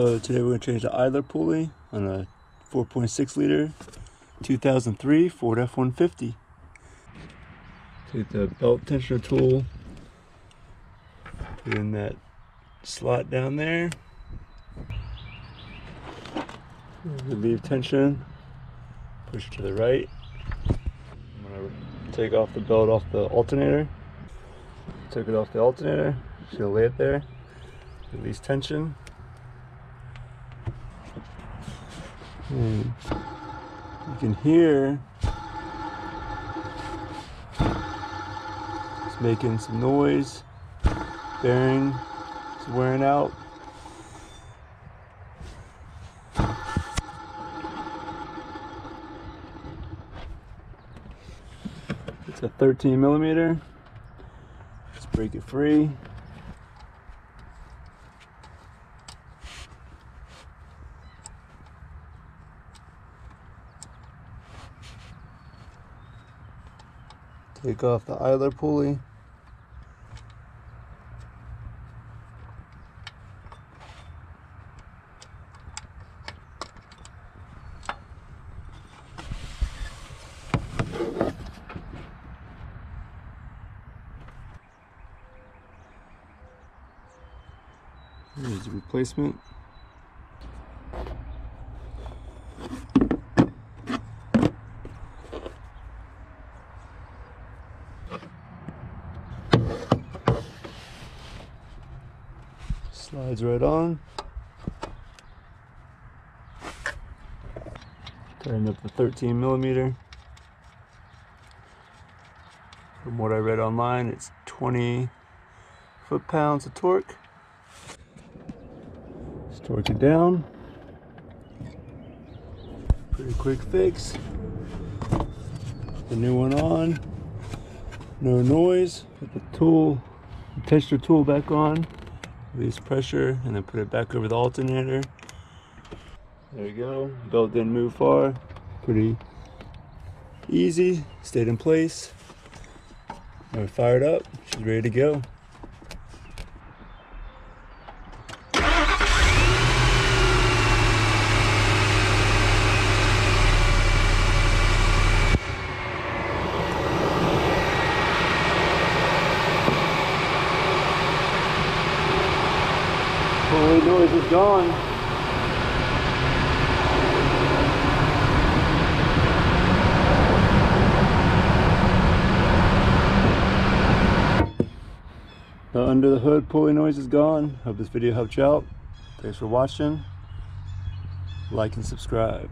So today we're going to change the idler pulley on a 4.6 liter 2003 Ford F150. Take the belt tensioner tool, put in that slot down there, relieve tension, push it to the right. I'm going to take off the belt off the alternator. Took it off the alternator, just going to lay it there, release tension. And you can hear it's making some noise, bearing is wearing out. It's a 13 millimeter. Let's break it free. Take off the idler pulley. Here's the replacement. Slides right on. Turn up the 13 millimeter. From what I read online, it's 20 foot-pounds of torque. Just torque it down. Pretty quick fix. The new one on. No noise. Put the tool, the tensioner tool back on. Release pressure and then put it back over the alternator. There you go. Belt didn't move far. Pretty easy. Stayed in place. Now we're fired up. She's ready to go. Pulley noise is gone. The under the hood pulley noise is gone. Hope this video helped you out. Thanks for watching. Like and subscribe.